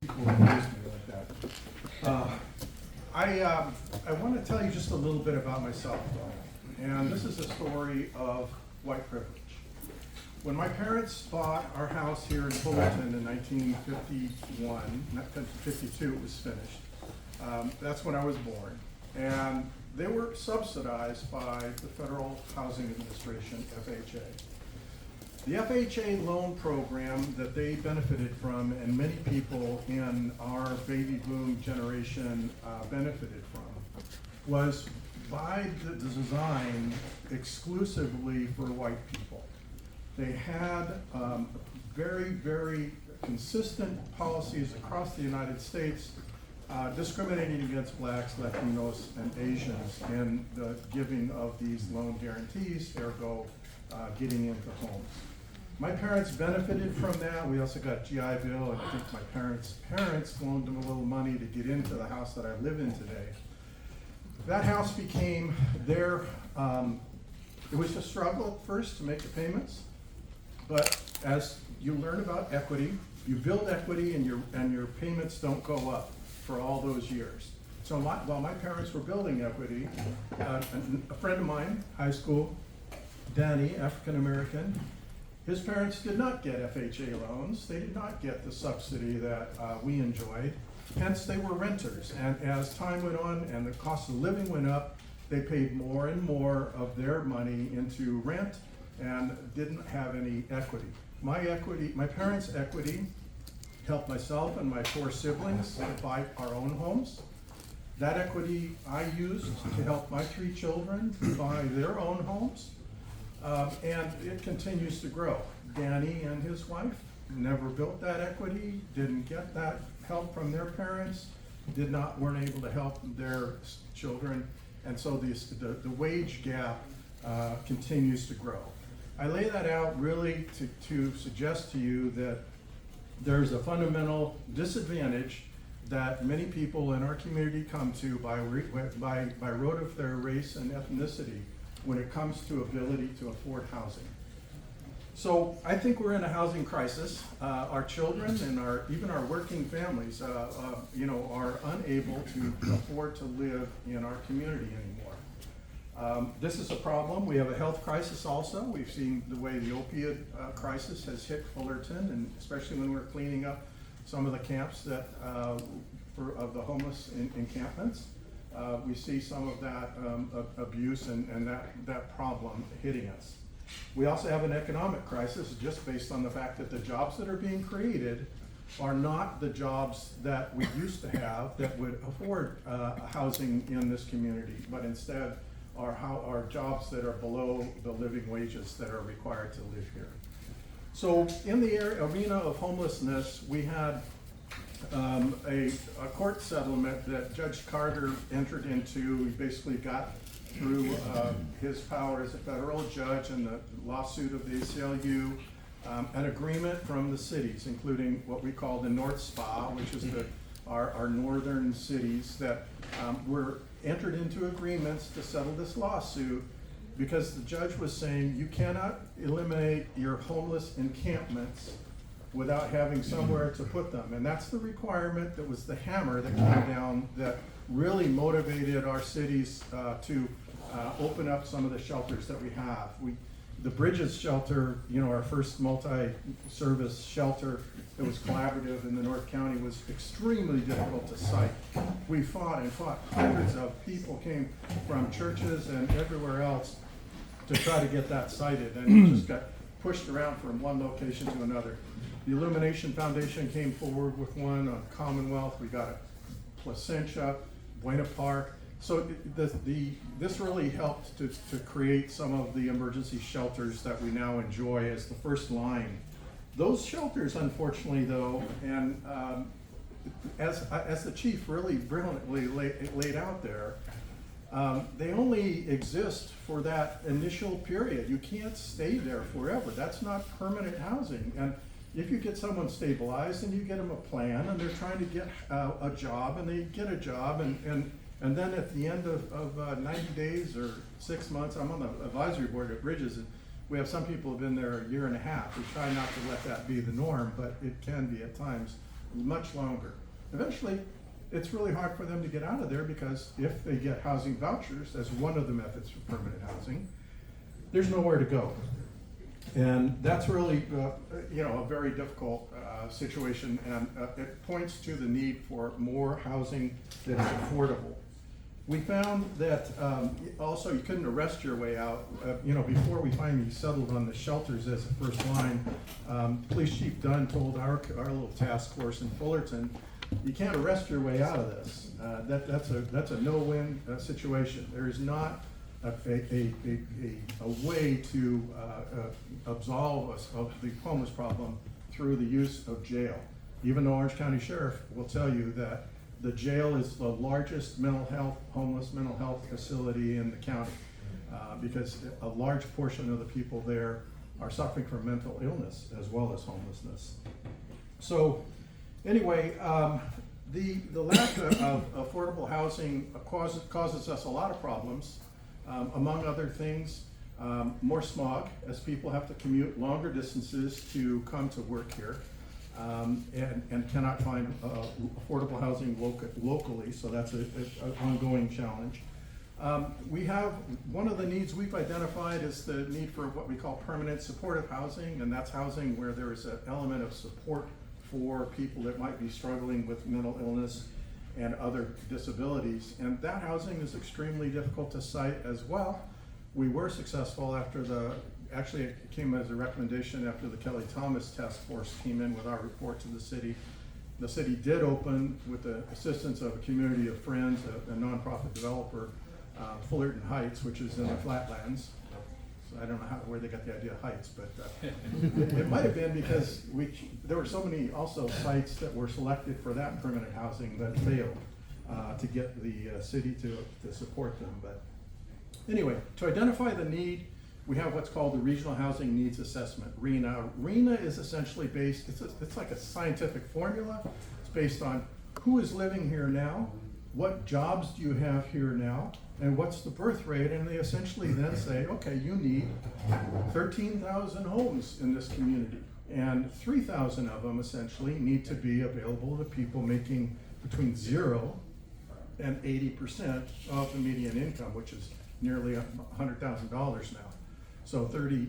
People abuse me like that. I want to tell you just a little bit about myself, though. And this is a story of white privilege. When my parents bought our house here in Fullerton in 1951, not 52, it was finished. That's when I was born. And they were subsidized by the Federal Housing Administration, FHA. The FHA loan program that they benefited from, and many people in our baby boom generation benefited from, was by the design exclusively for white people. They had very, very consistent policies across the United States discriminating against blacks, Latinos, and Asians in the giving of these loan guarantees, ergo getting into homes. My parents benefited from that. We also got GI Bill, and I think my parents' loaned them a little money to get into the house that I live in today. That house became their, it was a struggle at first to make the payments, but as you learn about equity, you build equity and your payments don't go up for all those years. So while my parents were building equity, a friend of mine, high school, Danny, African American, his parents did not get FHA loans. They did not get the subsidy that we enjoyed. Hence, they were renters. And as time went on and the cost of living went up, they paid more and more of their money into rent and didn't have any equity. My parents' equity helped myself and my 4 siblings to buy our own homes. That equity I used to help my 3 children buy their own homes. And it continues to grow. Danny and his wife never built that equity, didn't get that help from their parents, weren't able to help their children, and so the wage gap continues to grow. I lay that out really to suggest to you that there's a fundamental disadvantage that many people in our community come to by rote of their race and ethnicity when it comes to ability to afford housing. So I think we're in a housing crisis. Our children and even our working families, are unable to afford to live in our community anymore. This is a problem. We have a health crisis also. We've seen the way the opioid crisis has hit Fullerton, and especially when we're cleaning up some of the camps of the homeless encampments. We see some of that abuse and that problem hitting us. We also have an economic crisis just based on the fact that the jobs that are being created are not the jobs that we used to have that would afford housing in this community, but instead are jobs that are below the living wages that are required to live here. So in the arena of homelessness, we had a court settlement that Judge Carter entered into. We basically got through his power as a federal judge and the lawsuit of the ACLU, an agreement from the cities, including what we call the North Spa, which is our northern cities that were entered into agreements to settle this lawsuit because the judge was saying you cannot eliminate your homeless encampments without having somewhere to put them. And that's the requirement that was the hammer that came down that really motivated our cities to open up some of the shelters that we have. The Bridges shelter, our first multi-service shelter that was collaborative in the North County, was extremely difficult to site. We fought and fought. Hundreds of people came from churches and everywhere else to try to get that sited, and it just got pushed around from one location to another. The Illumination Foundation came forward with one on Commonwealth. We got a Placentia, Buena Park. So this really helped to create some of the emergency shelters that we now enjoy as the first line. Those shelters, unfortunately, though, and as the chief really brilliantly laid out there, they only exist for that initial period. You can't stay there forever. That's not permanent housing. And if you get someone stabilized and you get them a plan and they're trying to get a job and they get a job and then at the end of 90 days or 6 months, I'm on the advisory board at Bridges, and we have some people who have been there a year and a half. We try not to let that be the norm, but it can be at times. much longer. Eventually, it's really hard for them to get out of there because if they get housing vouchers as one of the methods for permanent housing, there's nowhere to go. And that's really, a very difficult situation, and it points to the need for more housing that is affordable. We found that also you couldn't arrest your way out. Before we finally settled on the shelters as a first line, Police Chief Dunn told our little task force in Fullerton, you can't arrest your way out of this. That's a no-win situation. There is not a way to absolve us of the homeless problem through the use of jail. Even the Orange County Sheriff will tell you that the jail is the largest homeless mental health facility in the county, because a large portion of the people there are suffering from mental illness as well as homelessness. So anyway, the lack of affordable housing causes us a lot of problems. Among other things, more smog, as people have to commute longer distances to come to work here, and cannot find affordable housing locally, so that's an ongoing challenge. We have, one of the needs we've identified is the need for what we call permanent supportive housing, and that's housing where there is an element of support for people that might be struggling with mental illness and other disabilities, and that housing is extremely difficult to site as well. We were successful actually it came as a recommendation after the Kelly Thomas task force came in with our report to the city. The city did open, with the assistance of a community of friends, a nonprofit developer, Fullerton Heights, which is in the flatlands. I don't know where they got the idea of heights, but it might have been because there were so many also sites that were selected for that permanent housing that failed to get the city to support them. But anyway, to identify the need, we have what's called the Regional Housing Needs Assessment, RHNA. RHNA is essentially based, it's like a scientific formula. It's based on who is living here now, what jobs do you have here now, and what's the birth rate, and they essentially then say, okay, you need 13,000 homes in this community, and 3,000 of them essentially need to be available to people making between 0 and 80% of the median income, which is nearly $100,000 now. So very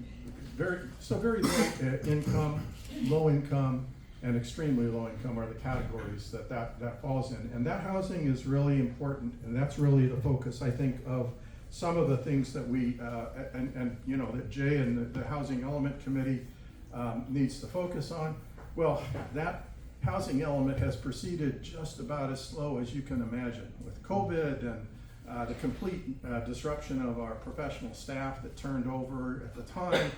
low income, low income, and extremely low income are the categories that falls in. And that housing is really important, and that's really the focus, I think, of some of the things that we, that Jay and the Housing Element Committee needs to focus on. Well, that housing element has proceeded just about as slow as you can imagine. With COVID and the complete disruption of our professional staff that turned over at the time,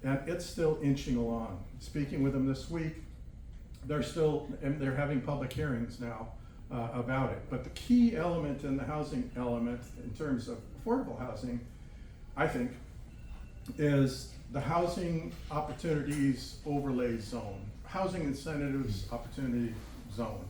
and it's still inching along. Speaking with them this week, they're having public hearings now about it. But the key element in the housing element in terms of affordable housing, I think, is the housing opportunities overlay zone, housing incentives opportunity zone.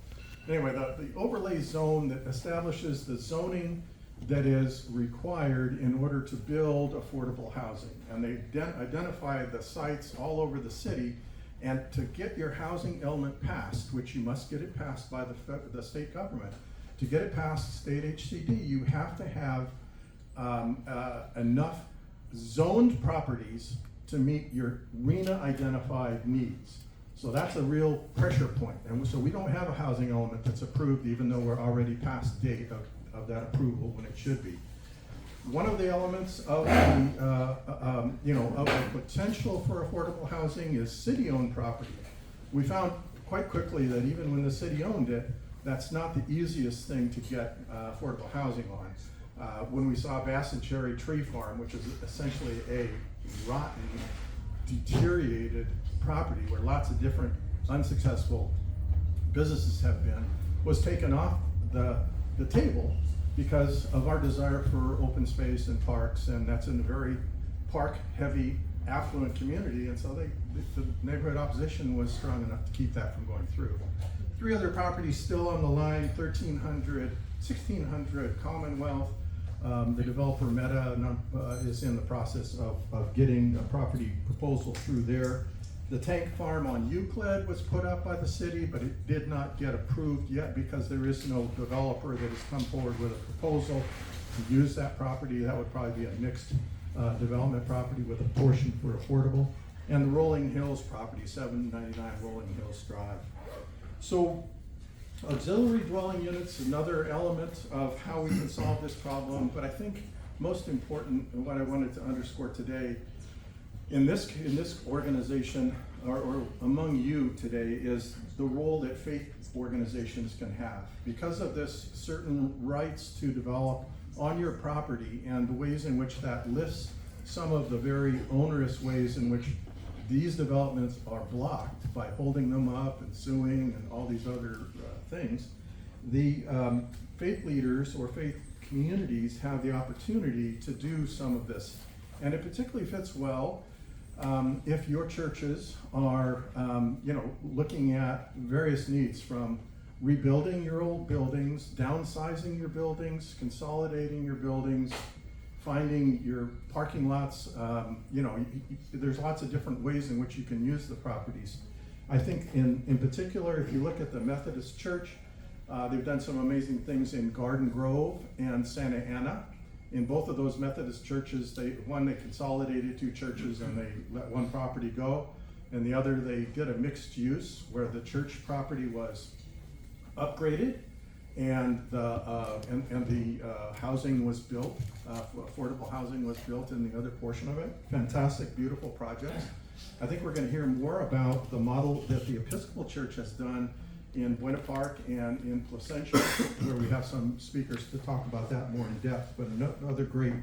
Anyway, the overlay zone that establishes the zoning that is required in order to build affordable housing. And they identify the sites all over the city. And to get your housing element passed, which you must get it passed by the state government, to get it past state HCD, you have to have enough zoned properties to meet your RHNA identified needs. So that's a real pressure point. And so we don't have a housing element that's approved, even though we're already past date of that approval when it should be. One of the elements of the potential for affordable housing is city-owned property. We found quite quickly that even when the city owned it, that's not the easiest thing to get affordable housing on. When we saw Bass and Cherry Tree Farm, which is essentially a rotten, deteriorated property where lots of different unsuccessful businesses have been, was taken off the table because of our desire for open space and parks, and that's in a very park-heavy, affluent community, and so the neighborhood opposition was strong enough to keep that from going through. 3 other properties still on the line, 1600 Commonwealth. The developer Meta is in the process of getting a property proposal through there. The tank farm on Euclid was put up by the city, but it did not get approved yet because there is no developer that has come forward with a proposal to use that property. That would probably be a mixed development property with a portion for affordable. And the Rolling Hills property, 799 Rolling Hills Drive. So auxiliary dwelling units, another element of how we can solve this problem, but I think most important, and what I wanted to underscore today, in this organization, or among you today, is the role that faith organizations can have. Because of this, certain rights to develop on your property and the ways in which that lifts some of the very onerous ways in which these developments are blocked by holding them up and suing and all these other things, the faith leaders or faith communities have the opportunity to do some of this. And it particularly fits well if your churches are looking at various needs, from rebuilding your old buildings, downsizing your buildings, consolidating your buildings, finding your parking lots. There's lots of different ways in which you can use the properties. I think in particular, if you look at the Methodist Church, they've done some amazing things in Garden Grove and Santa Ana. In both of those Methodist churches, they consolidated two churches and they let one property go, and the other they did a mixed use where the church property was upgraded and the housing was built, affordable housing was built in the other portion of it. Fantastic, beautiful projects. I think we're going to hear more about the model that the Episcopal Church has done in Buena Park and in Placentia, where we have some speakers to talk about that more in depth, but another great,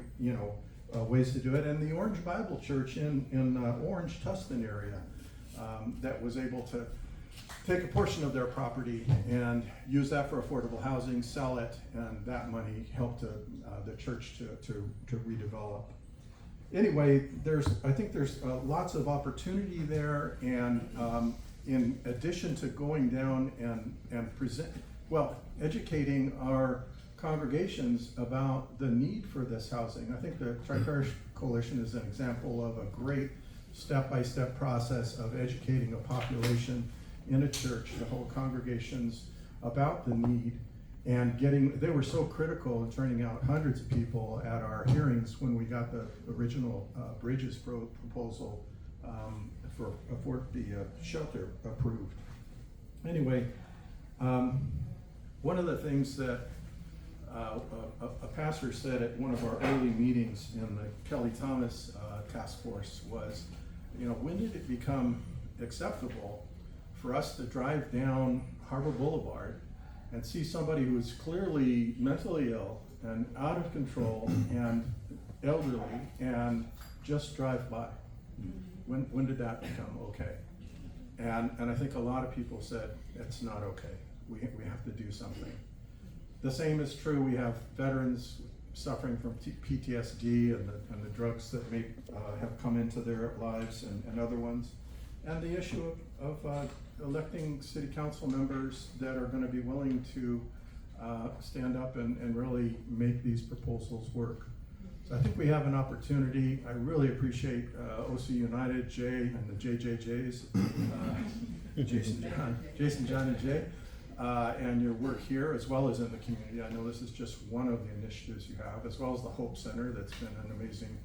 ways to do it. And the Orange Bible Church in Orange, Tustin area, that was able to take a portion of their property and use that for affordable housing, sell it, and that money helped the church to redevelop. Anyway, I think there's lots of opportunity there, and in addition to going down and educating our congregations about the need for this housing. I think the Tri-Parish Coalition is an example of a great step-by-step process of educating a population in a church, the whole congregations, about the need, and they were so critical in turning out hundreds of people at our hearings when we got the original Bridges proposal for the shelter approved. Anyway, one of the things that a pastor said at one of our early meetings in the Kelly Thomas task force was, when did it become acceptable for us to drive down Harbor Boulevard and see somebody who is clearly mentally ill and out of control and elderly and just drive by? When did that become okay? And I think a lot of people said, it's not okay. We have to do something. The same is true. We have veterans suffering from PTSD and the drugs that may have come into their lives and other ones. And the issue of electing city council members that are going to be willing to stand up and really make these proposals work. So I think we have an opportunity. I really appreciate OC United, Jay, and the JJJs, Jason, John, and Jay, and your work here as well as in the community. I know this is just one of the initiatives you have, as well as the Hope Center. That's been an amazing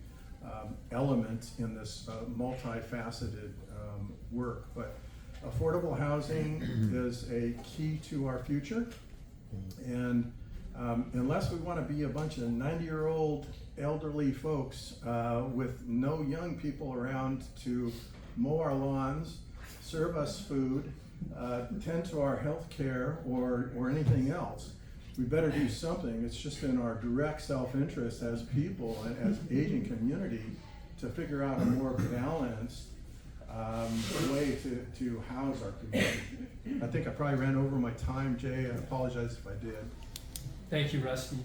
element in this multifaceted work. But affordable housing is a key to our future, and unless we want to be a bunch of 90-year-old elderly folks with no young people around to mow our lawns, serve us food, tend to our health care or anything else, we better do something. It's just in our direct self-interest as people and as aging community to figure out a more balanced way to house our community. I think I probably ran over my time, Jay. I apologize if I did. Thank you, Rusty.